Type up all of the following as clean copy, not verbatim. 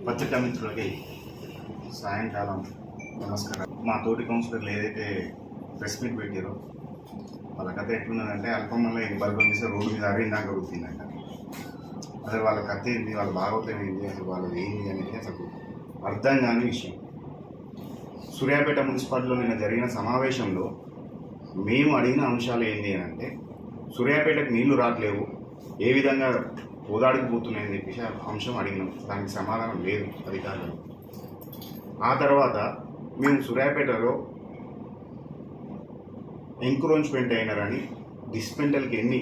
పత్రికా మిత్రులకి సాయంకాలం నమస్కారం. మా తోటి కౌన్సిలర్లు ఏదైతే ప్రెస్ మీట్ పెట్టారో వాళ్ళ కథ ఎట్లున్నదంటే అల్పంలో బల్బం తీసే రోడ్డు మీద అరేందాక గుర్తిందంట. అసలు వాళ్ళ కథ ఏంటి, వాళ్ళ భాగవతం ఏంటి, అసలు వాళ్ళది ఏంటి అనేది అసలు అర్థం కాని విషయం. సూర్యాపేట మున్సిపాలిటీలో నిన్న జరిగిన సమావేశంలో మేము అడిగిన అంశాలు ఏంటి అని అంటే, సూర్యాపేటకు నీళ్లు రావట్లేవు, ఏ విధంగా ఓదాడికి పోతున్నాయని చెప్పేసి అంశం అడిగినాం. దానికి సమాధానం లేదు అధికారులు. ఆ తర్వాత మేము సూర్యాపేటలో ఎంక్రోచ్మెంట్ అయినారని డిస్పెంటల్కి ఎన్ని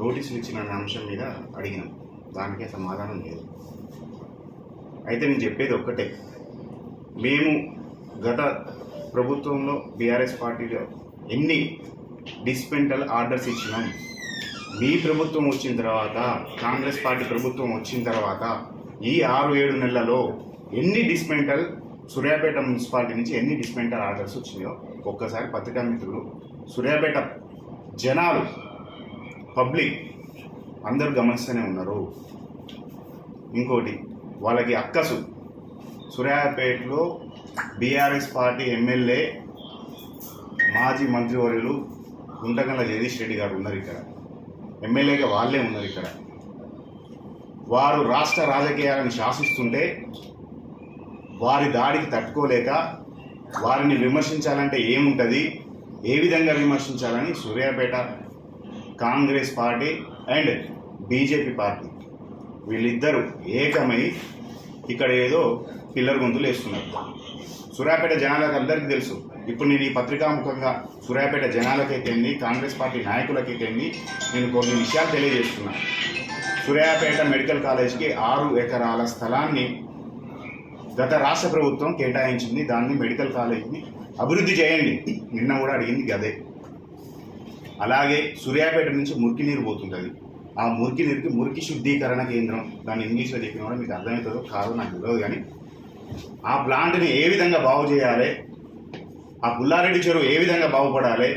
నోటీసులు ఇచ్చిన అంశం మీద అడిగినాం. దానికే సమాధానం లేదు. అయితే నేను చెప్పేది ఒక్కటే, మేము గత ప్రభుత్వంలో బీఆర్ఎస్ పార్టీలో ఎన్ని డిస్పెంటల్ ఆర్డర్స్ ఇచ్చినాం, మీ ప్రభుత్వం వచ్చిన తర్వాత, కాంగ్రెస్ పార్టీ ప్రభుత్వం వచ్చిన తర్వాత ఈ 6-7 నెలలలో ఎన్ని డిస్పెంటల్ సూర్యాపేట మున్సిపాలిటీ నుంచి ఎన్ని డిస్పెంటల్ ఆర్డర్స్ వచ్చినాయో ఒక్కసారి పత్రికా మిత్రులు, సూర్యాపేట జనాలు, పబ్లిక్ అందరూ గమనిస్తూనే ఉన్నారు. ఇంకోటి, వాళ్ళకి అక్కసు సూర్యాపేటలో బీఆర్ఎస్ పార్టీ ఎమ్మెల్యే మాజీ మంత్రివర్యులు గుంటగండ్ల జగదీష్ రెడ్డి గారు ఉన్నారు. ఇక్కడ ఎమ్మెల్యేగా వాళ్ళే ఉన్నారు. ఇక్కడ వారు రాష్ట్ర రాజకీయాలను శాసిస్తుంటే వారి దాడికి తట్టుకోలేక వారిని విమర్శించాలంటే ఏముంటుంది, ఏ విధంగా విమర్శించాలని Suryapet Congress party and BJP party వీళ్ళిద్దరూ ఏకమై ఇక్కడ ఏదో పిల్లర్ గొంతులు వేస్తున్నారు. సూర్యాపేట జనాలకు అందరికీ తెలుసు. ఇప్పుడు నేను ఈ పత్రికాముఖంగా సూర్యాపేట జనాలకైతేంది, కాంగ్రెస్ పార్టీ నాయకులకైతేంది నేను కొన్ని విషయాలు తెలియజేస్తున్నా. సూర్యాపేట మెడికల్ కాలేజ్కి 6 ఎకరాల స్థలాన్ని గత రాష్ట్ర ప్రభుత్వం కేటాయించింది. దాన్ని మెడికల్ కాలేజ్ని అభివృద్ధి చేయండి. నిన్న కూడా అడిగింది గదే. అలాగే సూర్యాపేట నుంచి మురికి నీరు పోతుంటుంది. ఆ మురికి నీరుకి మురికి శుద్ధీకరణ కేంద్రం, దాన్ని ఇంగ్లీష్లో చెప్పిన కూడా మీకు అర్థమవుతుందో కాదో నాకు తెలియదు, కానీ ఆ ప్లాంట్ని ఏ విధంగా బాగు చేయాలి, ఆ పుల్లారెడ్డి చెరువు ఏ విధంగా బాగుపడాలి,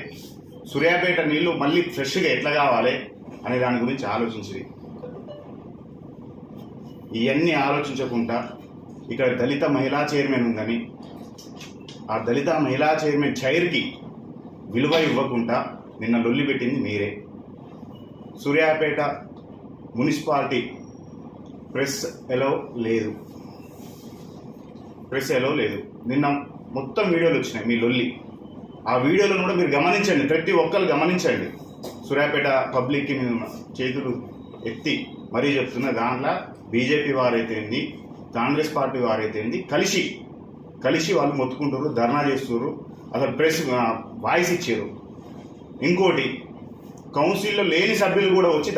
సూర్యాపేట నీళ్లు మళ్ళీ ఫ్రెష్గా ఎట్లా కావాలి అనే దాని గురించి ఆలోచించింది. ఇవన్నీ ఆలోచించకుండా ఇక్కడ దళిత మహిళా చైర్మన్ ఉందని ఆ దళిత మహిళా చైర్మన్ చైర్కి విలువ ఇవ్వకుండా నిన్న లొల్లి పెట్టింది మీరే. సూర్యాపేట మున్సిపాలిటీ ప్రెస్ ఎలో లేదు. నిన్న మొత్తం వీడియోలు వచ్చినాయి మీ లొల్లి. ఆ వీడియోలను కూడా మీరు గమనించండి, ప్రతి ఒక్కరు గమనించండి. సూర్యాపేట పబ్లిక్కి నేను చేతులు ఎత్తి మరీ చెప్తున్నా, దాంట్లో బీజేపీ వారైతేంది, కాంగ్రెస్ పార్టీ వారైతేంది కలిసి వాళ్ళు మొత్తుకుంటారు, ధర్నా చేస్తున్నారు, అసలు ప్రెస్ వాయిస్ ఇచ్చారు. ఇంకోటి, కౌన్సిల్లో లేని సభ్యులు కూడా వచ్చి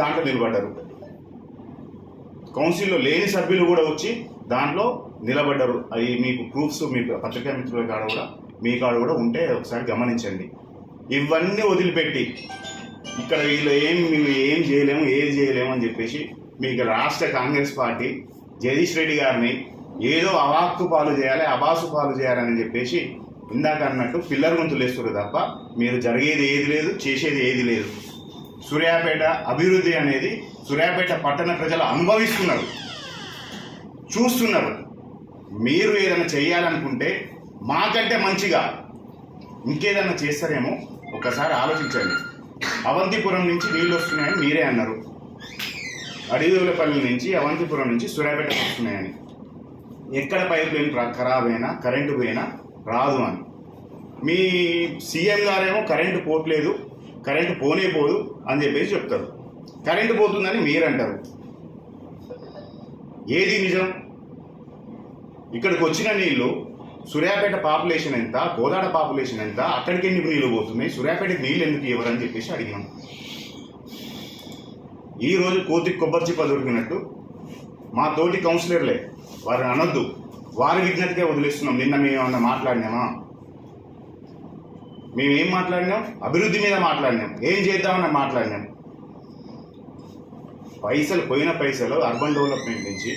దాంట్లో నిలబడ్డారు. అవి మీకు ప్రూఫ్స్ మీ పత్రికా మిత్రుల కాడ కూడా మీ కాడ కూడా ఉంటే ఒకసారి గమనించండి. ఇవన్నీ వదిలిపెట్టి ఇక్కడ వీళ్ళు ఏం చేయలేము, ఏది చేయలేము అని చెప్పేసి మీకు రాష్ట్ర కాంగ్రెస్ పార్టీ జగదీష్ రెడ్డి గారిని ఏదో అవాక్కు పాలు చేయాలి, అబాసు పాలు చేయాలని చెప్పేసి ఇందాక అన్నట్టు పిల్లర్ గొంతులు వేస్తారు తప్ప మీరు జరిగేది ఏది లేదు, చేసేది ఏది లేదు. సూర్యాపేట అభివృద్ధి అనేది సూర్యాపేట పట్టణ ప్రజలు అనుభవిస్తున్నారు, చూస్తున్నారు. మీరు ఏదైనా చేయాలనుకుంటే మాకంటే మంచిగా ఇంకేదైనా చేస్తారేమో ఒకసారి ఆలోచించండి. అవంతిపురం నుంచి నీళ్ళు వస్తున్నాయని మీరే అన్నారు. అడివిలపల్లి నుంచి అవంతిపురం నుంచి సూర్యాపేటకు వస్తున్నాయని. ఎక్కడ పైప్ లైన్ ఖరాబ్ అయినా, కరెంటు పోయినా రాదు అని. మీ సీఎం గారేమో కరెంటు పోవట్లేదు, కరెంటు పోనే పోదు అని చెప్పేసి చెప్తారు. కరెంటు పోతుందని మీరంటారు. ఏది నిజం? ఇక్కడికి వచ్చిన నీళ్లు సూర్యాపేట పాపులేషన్ ఎంత, కోదాడ పాపులేషన్ ఎంత, అక్కడికి ఎందుకు నీళ్లు పోతున్నాయి, సూర్యాపేటకి నీళ్ళు ఎందుకు ఇవ్వరని చెప్పేసి అడిగినాం. ఈరోజు కోతికి కొబ్బరి చిప్ప దొరికినట్టు మా తోటి కౌన్సిలర్లే, వారిని అనొద్దు, వారి విజ్ఞతకే వదిలేస్తున్నాం. నిన్న మేము ఏమన్నా మాట్లాడినామా? మేమేం మాట్లాడినాం? అభివృద్ధి మీద మాట్లాడినాం, ఏం చేద్దామని మాట్లాడినాం. పోయిన పైసలు అర్బన్ డెవలప్మెంట్ నుంచి,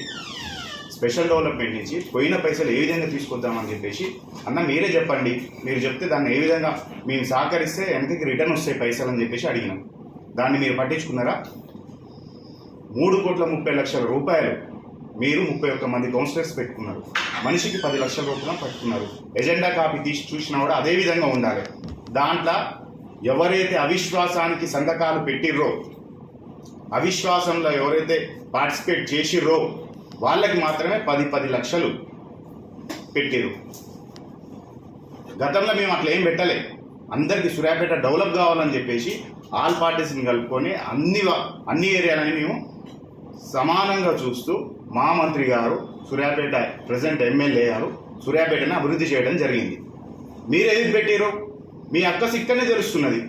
స్పెషల్ డెవలప్మెంట్ నుంచి పోయిన పైసలు ఏ విధంగా తీసుకొద్దామని చెప్పేసి అన్న మీరే చెప్పండి. మీరు చెప్తే దాన్ని ఏ విధంగా మేము సహకరిస్తే వెనకకి రిటర్న్ వస్తాయి పైసలు అని చెప్పేసి అడిగినాం. దాన్ని మీరు పట్టించుకున్నారా? 3,30,00,000 రూపాయలు మీరు 31 మంది కౌన్సిలర్స్ పెట్టుకున్నారు, మనిషికి 10 లక్షల రూపాయలు పెట్టుకున్నారు. ఎజెండా కాపీ తీసి చూసినా కూడా అదే విధంగా ఉండాలి. దాంట్లో ఎవరైతే అవిశ్వాసానికి సంతకాలు పెట్టిర్రో, అవిశ్వాసంలో ఎవరైతే పార్టిసిపేట్ చేసిర్రో వాళ్ళకి మాత్రమే 10 లక్షలు పెట్టిరు. గతంలో మేము అట్లా ఏం పెట్టలే. అందరికీ సూర్యాపేట డెవలప్ కావాలని చెప్పేసి ఆల్ పార్టీస్ని కలుపుకొని అన్ని ఏరియాలని మేము సమానంగా చూస్తూ మా మంత్రి గారు, సూర్యాపేట ప్రజెంట్ ఎమ్మెల్యే గారు సూర్యాపేటని అభివృద్ధి చేయడం జరిగింది. మీరు ఏది పెట్టారో మీ అక్క సిక్కనే తెలుస్తున్నది.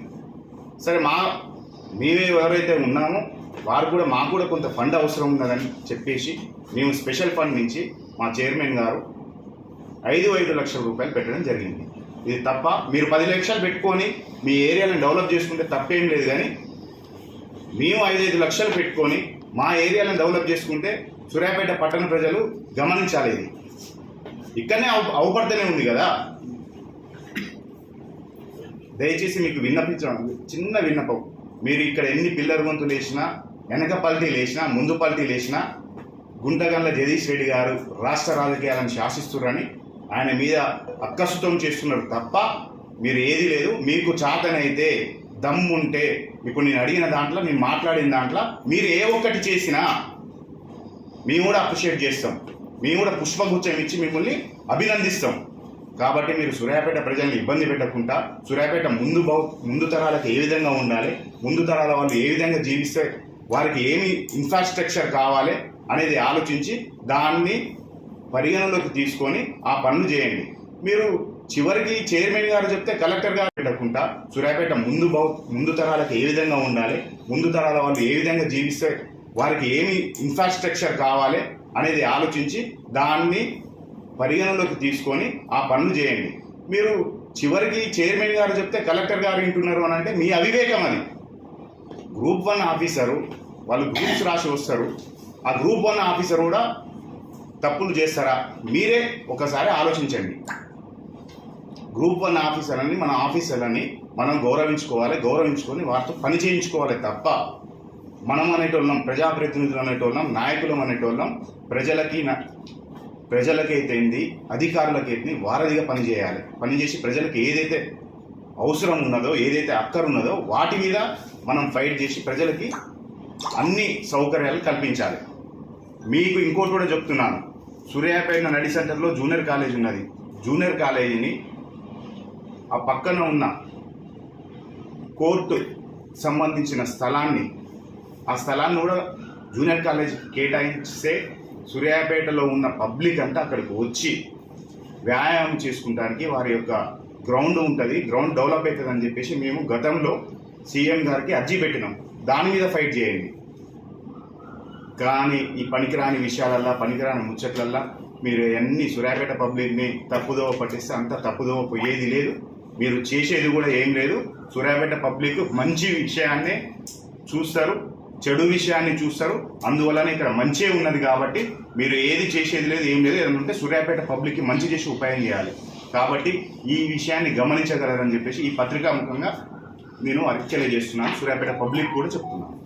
సరే, మేమే ఎవరైతే ఉన్నామో వారు కూడా మాకు కూడా కొంత ఫండ్ అవసరం ఉన్నదని చెప్పేసి మేము స్పెషల్ ఫండ్ నుంచి మా చైర్మన్ గారు 5 లక్షల రూపాయలు పెట్టడం జరిగింది. ఇది తప్ప? మీరు 10 లక్షలు పెట్టుకొని మీ ఏరియాలను డెవలప్ చేసుకుంటే తప్పేం లేదు, కానీ మేము 5 లక్షలు పెట్టుకొని మా ఏరియాలను డెవలప్ చేసుకుంటే సూర్యాపేట పట్టణ ప్రజలు గమనించాలి. ఇది ఇక్కడనే అవపడుతూనే ఉంది కదా. దయచేసి మీకు విన్నపించడం, చిన్న విన్నపం, మీరు ఇక్కడ ఎన్ని పిల్లర్ గొంతులు వేసినా, వెనక పల్టీలు వేసినా, ముందు పల్టీలు వేసినా గుంటగండ్ల జగదీష్ రెడ్డి గారు రాష్ట్ర రాజకీయాలను శాసిస్తున్నారని ఆయన మీద అక్కసుతం చేస్తున్నారు తప్ప మీరు ఏది లేదు. మీకు చాతనైతే దమ్ముంటే ఇప్పుడు నేను అడిగిన దాంట్లో, నేను మాట్లాడిన దాంట్లో మీరు ఏ ఒక్కటి చేసినా మేము కూడా అప్రిషియేట్ చేస్తాం, మేము కూడా పుష్పగుచ్చం ఇచ్చి మిమ్మల్ని అభినందిస్తాం. కాబట్టి మీరు సూర్యాపేట ప్రజల్ని ఇబ్బంది పెట్టకుండా సూర్యాపేట ముందు తరాలకు ఏ విధంగా ఉండాలి, ముందు తరాల వాళ్ళు ఏ విధంగా జీవిస్తే వారికి ఏమి ఇన్ఫ్రాస్ట్రక్చర్ కావాలి అనేది ఆలోచించి దాన్ని పరిగణలోకి తీసుకొని ఆ పనులు చేయండి. మీరు చివరికి చైర్మన్ గారు చెప్తే కలెక్టర్ గారు పెట్టకుండా సూర్యాపేట ముందు తరాలకు ఏ విధంగా ఉండాలి, ముందు తరాల వాళ్ళు ఏ విధంగా జీవిస్తే వారికి ఏమి ఇన్ఫ్రాస్ట్రక్చర్ కావాలి అనేది ఆలోచించి దాన్ని పరిగణలోకి తీసుకొని ఆ పనులు చేయండి. మీరు చివరికి చైర్మన్ గారు చెప్తే కలెక్టర్ గారు వింటున్నారు అని అంటే మీ అవివేకం అది. గ్రూప్ 1 ఆఫీసరు వాళ్ళు గ్రూప్స్ రాసి వస్తారు, ఆ గ్రూప్ 1 ఆఫీసర్ కూడా తప్పులు చేస్తారా? మీరే ఒకసారి ఆలోచించండి. గ్రూప్ 1 ఆఫీసర్లని, మన ఆఫీసర్లని మనం గౌరవించుకొని వారితో పని చేయించుకోవాలి తప్ప మనం అనేటోళ్ళం, ప్రజాప్రతినిధులు అనేటోళ్ళం, నాయకులం అనేటోళ్ళం ప్రజలకైతేంది అధికారులకైతే వారధిగా పనిచేయాలి. పనిచేసి ప్రజలకు ఏదైతే అవసరం ఉన్నదో, ఏదైతే అక్కరున్నదో వాటి మీద మనం ఫైట్ చేసి ప్రజలకి అన్ని సౌకర్యాలు కల్పించాలి. మీకు ఇంకోటి కూడా చెప్తున్నాను, సూర్యాపేట నడి సెంటర్లో జూనియర్ కాలేజ్ ఉన్నది. జూనియర్ కాలేజీని ఆ పక్కన ఉన్న కోర్టు సంబంధించిన స్థలాన్ని, ఆ స్థలాన్ని కూడా జూనియర్ కాలేజ్ కేటాయిస్తే సూర్యాపేటలో ఉన్న పబ్లిక్ అంతా అక్కడికి వచ్చి వ్యాయామం చేసుకుంటానికి వారి యొక్క గ్రౌండ్ ఉంటుంది, గ్రౌండ్ డెవలప్ అవుతుంది అని చెప్పేసి మేము గతంలో సీఎం గారికి అర్జీ పెట్టినాం. దాని మీద ఫైట్ చేయండి. కానీ ఈ పనికిరాని విషయాలల్లా, పనికిరాని ముచ్చట్లల్లా మీరు అన్ని సూర్యాపేట పబ్లిక్ని తప్పుదోవ పట్టిస్తే అంత తప్పుదోవ పోయేది లేదు, మీరు చేసేది కూడా ఏం లేదు. సూర్యాపేట పబ్లిక్ మంచి విషయాన్నే చూస్తారు, చెడు విషయాన్ని చూస్తారు. అందువల్లనే ఇక్కడ మంచే ఉన్నది కాబట్టి మీరు ఏది చేసేది లేదు, ఏం లేదు. ఏదంటే సూర్యాపేట పబ్లిక్కి మంచి చేసి ఉపాయం చేయాలి. కాబట్టి ఈ విషయాన్ని గమనించగలరని చెప్పేసి ఈ పత్రికా ముఖంగా నేను తెలియజేస్తున్నాను. సూర్యాపేట పబ్లిక్ కూడా చెప్తున్నాను.